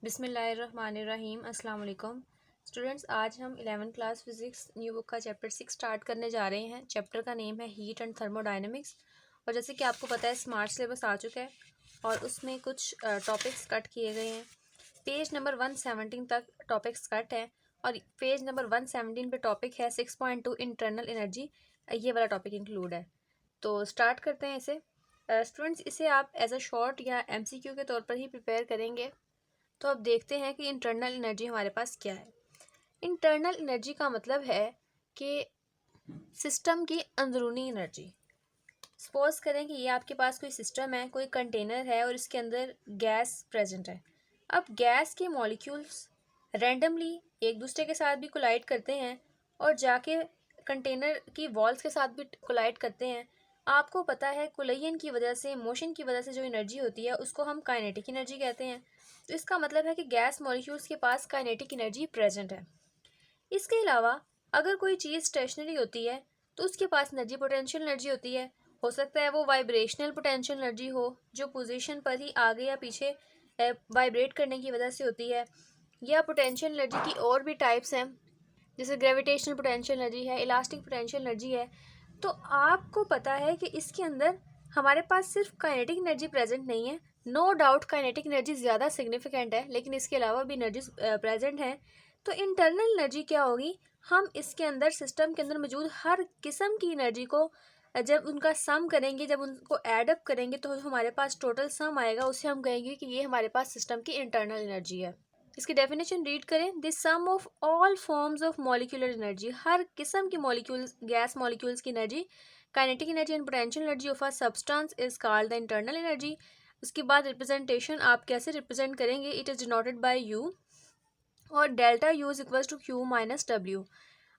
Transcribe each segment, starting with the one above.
बिस्मिल्लाहिर्रहमानिर्रहीम अस्सलाम वालेकुम स्टूडेंट्स। आज हम 11th class physics new book का चैप्टर 6 स्टार्ट करने जा रहे हैं। चैप्टर का नेम है हीट एंड थर्मोडायनेमिक्स। और जैसे कि आपको पता है स्मार्ट सिलेबस आ चुका है और उसमें कुछ टॉपिक्स कट किए गए हैं। पेज नंबर 117 तक टॉपिक्स कट है और पेज नंबर 117 पे टॉपिक है 6.2 इंटरनल एनर्जी। ये वाला टॉपिक इंक्लूड है। तो स्टार्ट करते हैं इसे। स्टूडेंट्स इसे आप एज अ शॉर्ट या MCQ के तौर पर ही प्रिपेयर करेंगे। तो अब देखते हैं कि इंटरनल एनर्जी हमारे पास क्या है। इंटरनल एनर्जी का मतलब है कि सिस्टम की अंदरूनी एनर्जी। सपोज करें कि ये आपके पास कोई सिस्टम है, कोई कंटेनर है और इसके अंदर गैस प्रेजेंट है। अब गैस के मॉलिक्यूल्स रैंडमली एक दूसरे के साथ भी कोलाइड करते हैं और जाके कंटेनर की वॉल्स के साथ भी कोलाइड करते हैं। आपको पता है कोलिजन की वजह से, मोशन की वजह से जो एनर्जी होती है उसको हम काइनेटिक एनर्जी कहते हैं। तो इसका मतलब है कि गैस मॉलिक्यूल्स के पास काइनेटिक एनर्जी प्रेजेंट है। इसके अलावा अगर कोई चीज़ स्टेशनरी होती है तो उसके पास एनर्जी पोटेंशियल एनर्जी होती है। हो सकता है वो वाइब्रेशनल पोटेंशियल एनर्जी हो जो पोजीशन पर ही आगे या पीछे वाइब्रेट करने की वजह से होती है, या पोटेंशियल एनर्जी की और भी टाइप्स हैं जैसे ग्रेविटेशनल पोटेंशियल एनर्जी है, इलास्टिक पोटेंशियल एनर्जी है। तो आपको पता है कि इसके अंदर हमारे पास सिर्फ काइनेटिक एनर्जी प्रेजेंट नहीं है। नो डाउट काइनेटिक एनर्जी ज़्यादा सिग्निफिकेंट है, लेकिन इसके अलावा भी एनर्जी प्रेजेंट है। तो इंटरनल एनर्जी क्या होगी? हम इसके अंदर सिस्टम के अंदर मौजूद हर किस्म की एनर्जी को जब उनका सम करेंगे, जब उनको एड अप करेंगे तो हमारे पास टोटल सम आएगा। उसे हम कहेंगे कि ये हमारे पास सिस्टम की इंटरनल एनर्जी है। इसकी डेफिनेशन रीड करें। This sum of all forms of molecular energy, हर किस्म की मॉलिक्यूल्स, गैस मॉलिक्यूल्स की energy, kinetic energy and potential energy of a substance is called the internal energy. उसके बाद रिप्रेजेंटेशन आप कैसे रिप्रेजेंट करेंगे? It is denoted by U और delta U is equal to Q minus W.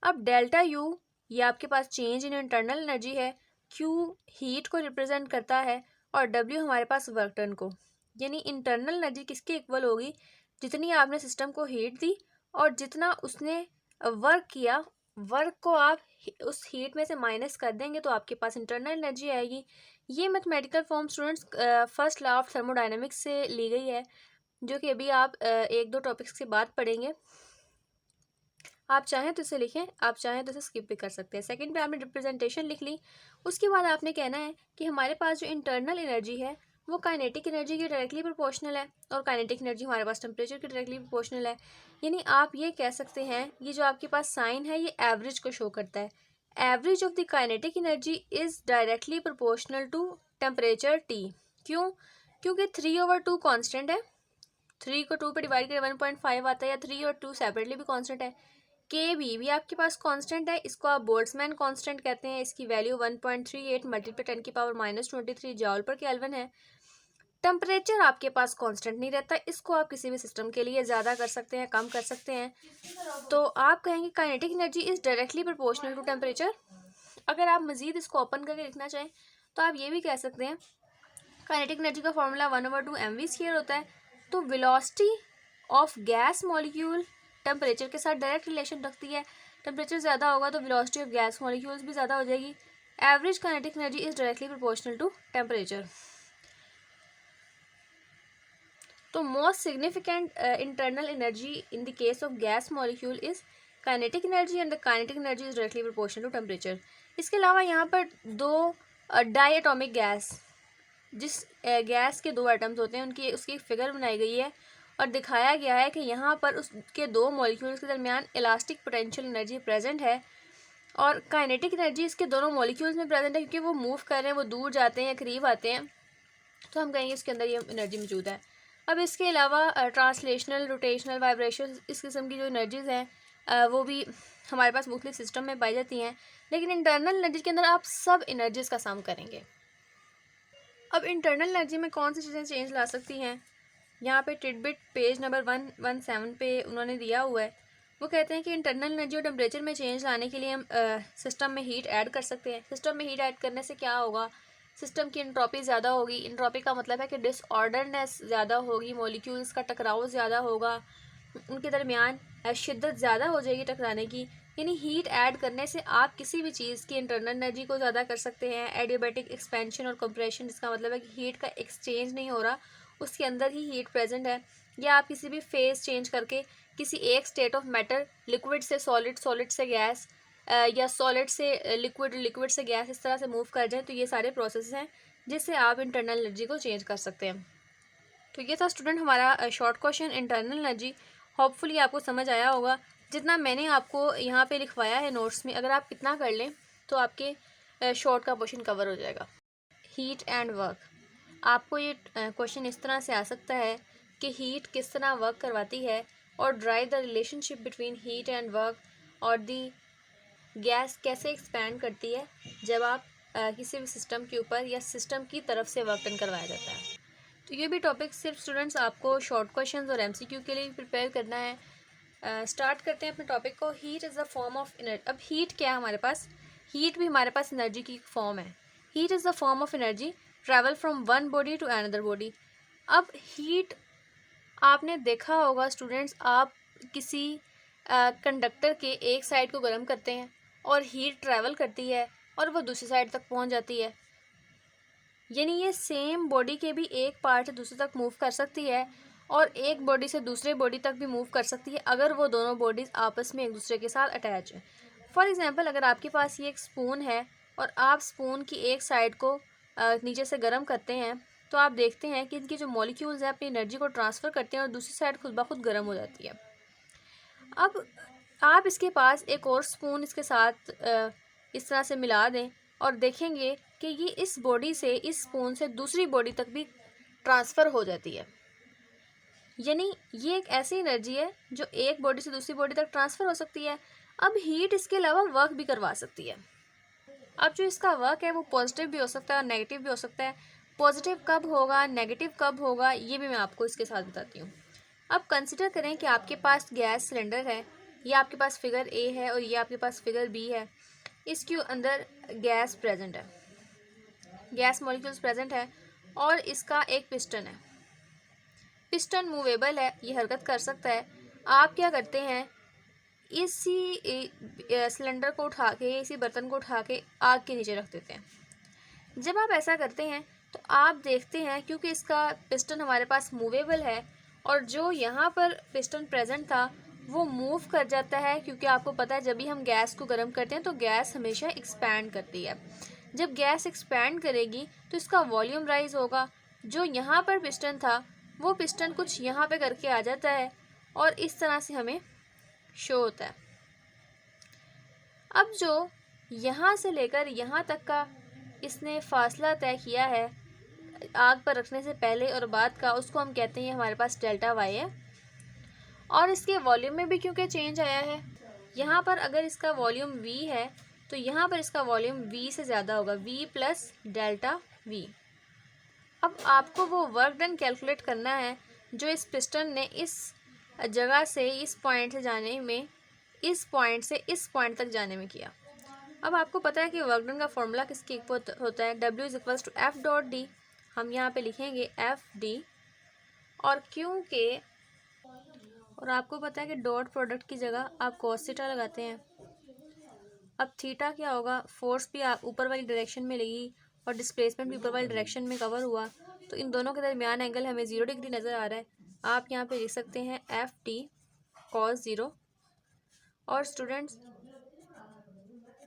अब delta U ये आपके पास change in internal energy है, क्यू हीट को रिप्रेजेंट करता है और डब्ल्यू हमारे पास वर्क डन को। यानी इंटरनल एनर्जी किसके इक्वल होगी? जितनी आपने सिस्टम को हीट दी और जितना उसने वर्क किया, वर्क को आप उस हीट में से माइनस कर देंगे तो आपके पास इंटरनल एनर्जी आएगी। ये mathematical form students first law of thermodynamics से ली गई है, जो कि अभी आप एक दो टॉपिक्स के बाद पढ़ेंगे। आप चाहें तो इसे लिखें, आप चाहें तो इसे स्किप भी कर सकते हैं। सेकंड पे आपने रिप्रेजेंटेशन लिख ली। उसके बाद आपने कहना है कि हमारे पास जो इंटरनल एनर्जी है वो काइनेटिक एनर्जी की डायरेक्टली प्रोपोर्शनल है और काइनेटिक एनर्जी हमारे पास टेम्परेचर की डायरेक्टली प्रोपोर्शनल है। यानी आप ये कह सकते हैं, ये जो आपके पास साइन है ये एवरेज को शो करता है। Average of the kinetic energy is directly proportional to temperature T। क्यों? क्योंकि 3/2 कॉन्स्टेंट है। 3 को 2 पे डिवाइड करें 1.5 आता है, या 3 और 2 सेपरेटली भी कॉन्स्टेंट है। के भी आपके पास कांस्टेंट है, इसको आप बोल्ट्जमैन कांस्टेंट कहते हैं। इसकी वैल्यू 1.38 मल्टीप्लाई 10⁻⁻23 जॉल पर केल्विन है। टेम्परेचर आपके पास कांस्टेंट नहीं रहता, इसको आप किसी भी सिस्टम के लिए ज़्यादा कर सकते हैं, कम कर सकते हैं। तो आप कहेंगे kinetic energy is directly proportional to temperature. अगर आप मज़ीद इसको ओपन करके लिखना चाहें तो आप ये भी कह सकते हैं काइनेटिक एनर्जी का फॉर्मूला 1/2 mv² होता है। तो velocity of gas molecule temperature के साथ डायरेक्ट रिलेशन रखती है। टेम्परेचर ज़्यादा होगा तो वेलोसिटी ऑफ गैस मॉलिक्यूल्स भी ज़्यादा हो जाएगी। Average kinetic energy is directly proportional to temperature. तो most significant internal energy in the case of gas molecule is kinetic energy and the kinetic energy is directly proportional to temperature. इसके अलावा यहाँ पर दो डाई एटॉमिक गैस, जिस gas के दो atoms होते हैं उनकी उसकी फिगर बनाई गई है और दिखाया गया है कि यहाँ पर उसके दो मॉलिक्यूल्स के दरमियान इलास्टिक पोटेंशियल एनर्जी प्रेजेंट है और काइनेटिक एनर्जी इसके दोनों मॉलिक्यूल्स में प्रेजेंट है, क्योंकि वो मूव कर रहे हैं, वो दूर जाते हैं या करीब आते हैं, तो हम कहेंगे इसके अंदर ये एनर्जी मौजूद है। अब इसके अलावा ट्रांसलेशनल, रोटेशनल, वाइब्रेशन, इस किस्म की जो एनर्जीज़ हैं वो भी हमारे पास मुख्तलिफ सिस्टम में पाई जाती हैं। लेकिन इंटरनल एनर्जी के अंदर आप सब एनर्जीज़ का सम करेंगे। अब इंटरनल एनर्जी में कौन सी चीज़ें चेंज ला सकती हैं? यहाँ पे टिडबिट पेज नंबर 117 पे उन्होंने दिया हुआ है। वो कहते हैं कि इंटरनल एनर्जी और टेम्परेचर में चेंज लाने के लिए हम सिस्टम में हीट ऐड कर सकते हैं। सिस्टम में हीट ऐड करने से क्या होगा? सिस्टम की एंट्रोपी ज़्यादा होगी। एंट्रोपी का मतलब है कि डिसऑर्डरनेस ज़्यादा होगी, मॉलिक्यूल्स का टकराव ज़्यादा होगा, उनके दरमियान शिद्दत ज़्यादा हो जाएगी टकराने की। यानी हीट ऐड करने से आप किसी भी चीज़ की इंटरनल एनर्जी को ज़्यादा कर सकते हैं। एडियाबैटिक एक्सपेंशन और कंप्रेशन, इसका मतलब है कि हीट का एक्सचेंज नहीं हो रहा, उसके अंदर ही हीट प्रेजेंट है, या आप किसी भी फेज चेंज करके किसी एक स्टेट ऑफ मैटर, लिक्विड से सॉलिड, सॉलिड से गैस, या सॉलिड से लिक्विड, लिक्विड से गैस, इस तरह से मूव कर जाए, तो ये सारे प्रोसेस हैं जिससे आप इंटरनल एनर्जी को चेंज कर सकते हैं। तो ये था स्टूडेंट हमारा short question internal energy. Hopefully आपको समझ आया होगा। जितना मैंने आपको यहाँ पे लिखवाया है नोट्स में, अगर आप इतना कर लें तो आपके शॉर्ट का क्वेश्चन कवर हो जाएगा। हीट एंड वर्क, आपको ये क्वेश्चन इस तरह से आ सकता है कि हीट किस तरह वर्क करवाती है, और drive the relationship between heat and work, और दी गैस कैसे एक्सपैंड करती है जब आप किसी भी सिस्टम के ऊपर या सिस्टम की तरफ से वर्क डन करवाया जाता है। तो ये भी टॉपिक सिर्फ स्टूडेंट्स आपको शॉर्ट क्वेश्चंस और एमसीक्यू के लिए प्रिपेयर करना है। स्टार्ट करते हैं अपने टॉपिक को। Heat is the form of energy. अब हीट क्या है हमारे पास? हीट भी हमारे पास एनर्जी की फॉर्म है। Heat is the form of energy travel from one body to another body. अब हीट आपने देखा होगा स्टूडेंट्स, आप किसी कंडक्टर के एक साइड को गर्म करते हैं और हीट ट्रैवल करती है और वो दूसरी साइड तक पहुंच जाती है, यानी ये सेम बॉडी के भी एक पार्ट से दूसरे तक मूव कर सकती है और एक बॉडी से दूसरे बॉडी तक भी मूव कर सकती है अगर वो दोनों बॉडीज़ आपस में एक दूसरे के साथ अटैच है। फॉर एग्जांपल, अगर आपके पास ये एक स्पून है और आप स्पून की एक साइड को नीचे से गर्म करते हैं, तो आप देखते हैं कि इनकी जो मॉलिक्यूल्स हैं अपनी एनर्जी को ट्रांसफ़र करते हैं और दूसरी साइड खुद ब खुद गर्म हो जाती है। अब आप इसके पास एक और स्पून इसके साथ इस तरह से मिला दें और देखेंगे कि ये इस बॉडी से, इस स्पून से दूसरी बॉडी तक भी ट्रांसफ़र हो जाती है। यानी ये एक ऐसी एनर्जी है जो एक बॉडी से दूसरी बॉडी तक ट्रांसफ़र हो सकती है। अब हीट इसके अलावा वर्क भी करवा सकती है। अब जो इसका वर्क है वो पॉजिटिव भी हो सकता है और नेगेटिव भी हो सकता है। पॉजिटिव कब होगा, नेगेटिव कब होगा, ये भी मैं आपको इसके साथ बताती हूँ। अब कंसिडर करें कि आपके पास गैस सिलेंडर है, ये आपके पास फिगर ए है और ये आपके पास फिगर बी है। इसके अंदर गैस प्रेजेंट है, गैस मॉलिक्यूल्स प्रेजेंट है और इसका एक पिस्टन है। पिस्टन मूवेबल है, ये हरकत कर सकता है। आप क्या करते हैं, इसी सिलेंडर को उठा के, इसी बर्तन को उठा के आग के नीचे रख देते हैं। जब आप ऐसा करते हैं तो आप देखते हैं क्योंकि इसका पिस्टन हमारे पास मूवेबल है और जो यहाँ पर पिस्टन प्रेजेंट था वो मूव कर जाता है, क्योंकि आपको पता है जब भी हम गैस को गर्म करते हैं तो गैस हमेशा एक्सपैंड करती है। जब गैस एक्सपैंड करेगी तो इसका वॉल्यूम राइज होगा। जो यहाँ पर पिस्टन था वो पिस्टन कुछ यहाँ पे करके आ जाता है और इस तरह से हमें शो होता है। अब जो यहाँ से लेकर यहाँ तक का इसने फासला तय किया है आग पर रखने से पहले और बाद का, उसको हम कहते हैं हमारे पास डेल्टा वाई है। और इसके वॉल्यूम में भी क्योंकि चेंज आया है, यहाँ पर अगर इसका वॉल्यूम v है तो यहाँ पर इसका वॉल्यूम v से ज़्यादा होगा, v प्लस डेल्टा v। अब आपको वो वर्क डन कैलकुलेट करना है जो इस पिस्टन ने इस जगह से, इस पॉइंट से जाने में, इस पॉइंट से इस पॉइंट तक जाने में किया। अब आपको पता है कि वर्क डन का फॉर्मूला किसके होता है, W is equals to F dot D. हम यहाँ पे लिखेंगे एफ डी, और क्योंकि, और आपको पता है कि डॉट प्रोडक्ट की जगह आप कॉस थीटा लगाते हैं। अब थीटा क्या होगा, फोर्स भी आप ऊपर वाली डायरेक्शन में लगी और डिस्प्लेसमेंट भी ऊपर वाली डायरेक्शन में कवर हुआ, तो इन दोनों के दरमियान एंगल हमें 0 डिग्री नज़र आ रहा है। आप यहाँ पे लिख सकते हैं एफ टी कॉस 0। और स्टूडेंट्स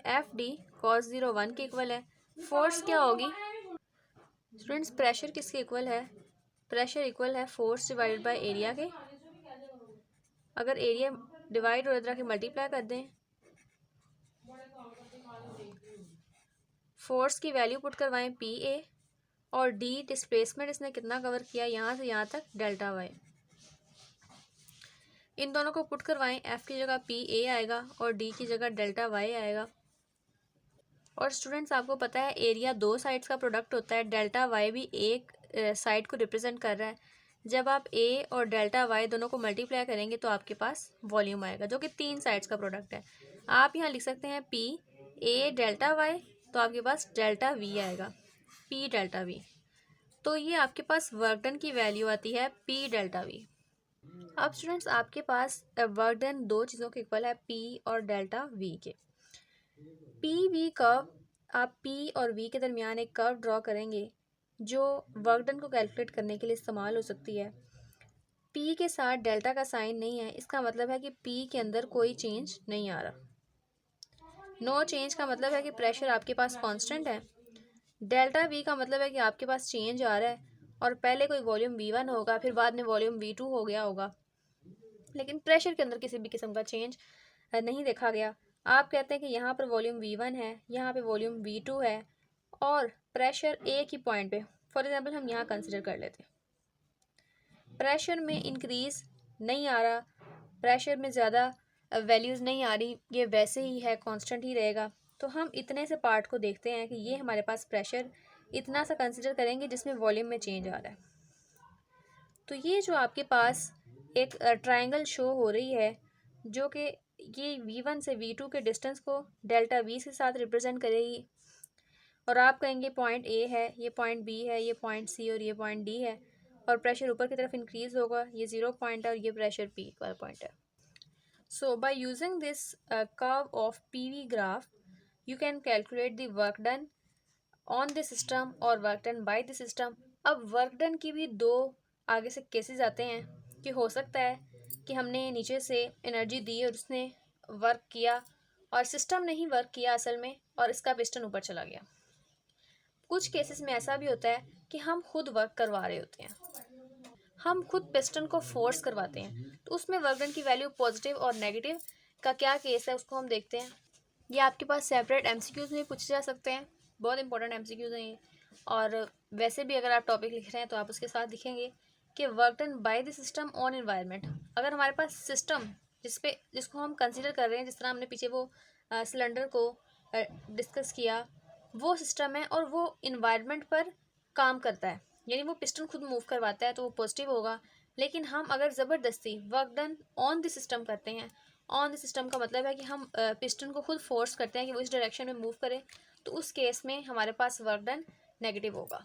एफ डी कॉस 0 1 के इक्वल है। फोर्स क्या होगी स्टूडेंट्स, प्रेशर किसके इक्वल है, प्रेशर इक्वल है फोर्स डिवाइडेड बाय एरिया के। अगर एरिया डिवाइड और इधर के मल्टीप्लाई कर दें, फोर्स की वैल्यू पुट करवाएं पी ए, और डी डिस्प्लेसमेंट इसने कितना कवर किया यहाँ से यहाँ तक, डेल्टा वाई। इन दोनों को पुट करवाएं, एफ की जगह पी ए आएगा और डी की जगह डेल्टा वाई आएगा। और स्टूडेंट्स आपको पता है एरिया दो साइड्स का प्रोडक्ट होता है, डेल्टा वाई भी एक साइड को रिप्रेजेंट कर रहा है। जब आप ए और डेल्टा वाई दोनों को मल्टीप्लाई करेंगे तो आपके पास वॉल्यूम आएगा जो कि तीन साइड्स का प्रोडक्ट है। आप यहाँ लिख सकते हैं पी ए डेल्टा वाई, तो आपके पास डेल्टा वी आएगा, पी डेल्टा वी। तो ये आपके पास वर्क डन की वैल्यू आती है पी डेल्टा वी। अब स्टूडेंट्स आपके पास वर्क डन दो चीज़ों के इक्वल है, पी और डेल्टा वी के। पी वी कर्व, आप पी और वी के दरमियान एक कर्व ड्रॉ करेंगे जो वर्क डन को कैलकुलेट करने के लिए इस्तेमाल हो सकती है। पी के साथ डेल्टा का साइन नहीं है, इसका मतलब है कि पी के अंदर कोई चेंज नहीं आ रहा। नो चेंज का मतलब है कि प्रेशर आपके पास कांस्टेंट है। डेल्टा वी का मतलब है कि आपके पास चेंज आ रहा है और पहले कोई वॉल्यूम V1 होगा, फिर बाद में वॉल्यूम V2 हो गया होगा, लेकिन प्रेशर के अंदर किसी भी किस्म का चेंज नहीं देखा गया। आप कहते हैं कि यहाँ पर वॉल्यूम V1 है, यहाँ पे वॉल्यूम V2 है और प्रेशर एक ही पॉइंट पे, फॉर एग्जांपल हम यहाँ कंसिडर कर लेते हैं, प्रेशर में इंक्रीज नहीं आ रहा, प्रेशर में ज़्यादा वैल्यूज़ नहीं आ रही, ये वैसे ही है, कांस्टेंट ही रहेगा। तो हम इतने से पार्ट को देखते हैं कि ये हमारे पास प्रेशर इतना सा कंसिडर करेंगे जिसमें वॉल्यूम में चेंज आ रहा है। तो ये जो आपके पास एक ट्रायंगल शो हो रही है, जो कि ये V1 से V2 के डिस्टेंस को डेल्टा V के साथ रिप्रेजेंट करेगी, और आप कहेंगे पॉइंट A है, ये पॉइंट B है, ये पॉइंट C और ये पॉइंट D है, और प्रेशर ऊपर की तरफ इंक्रीज होगा, ये 0 पॉइंट है और ये प्रेशर P वाला पॉइंट है। So by using this curve of PV graph, you can calculate the work done on the system और work done by the system। अब work done की भी दो आगे से केसेस आते हैं कि हो सकता है कि हमने नीचे से एनर्जी दी और उसने वर्क किया और सिस्टम ने ही वर्क किया असल में, और इसका पिस्टन ऊपर चला गया। कुछ केसेस में ऐसा भी होता है कि हम खुद वर्क करवा रहे होते हैं, हम खुद पिस्टन को फोर्स करवाते हैं, तो उसमें वर्क डन की वैल्यू पॉजिटिव और नेगेटिव का क्या केस है उसको हम देखते हैं। ये आपके पास सेपरेट एमसीक्यूज में पूछे जा सकते हैं, बहुत इंपॉर्टेंट एमसीक्यूज हैं ये। और वैसे भी अगर आप टॉपिक लिख रहे हैं तो आप उसके साथ लिखेंगे कि work done by the system on environment. अगर हमारे पास सिस्टम जिसको हम कंसीडर कर रहे हैं, जिस तरह हमने पीछे वो सिलेंडर को डिस्कस किया, वो सिस्टम है और वो इन्वायरमेंट पर काम करता है, यानी वो पिस्टन खुद मूव करवाता है, तो वो पॉजिटिव होगा। लेकिन हम अगर ज़बरदस्ती work done on the system करते हैं, ऑन द सिस्टम का मतलब है कि हम पिस्टन को खुद फोर्स करते हैं कि वो इस डायरेक्शन में मूव करे, तो उस केस में हमारे पास वर्क डन नेगेटिव होगा।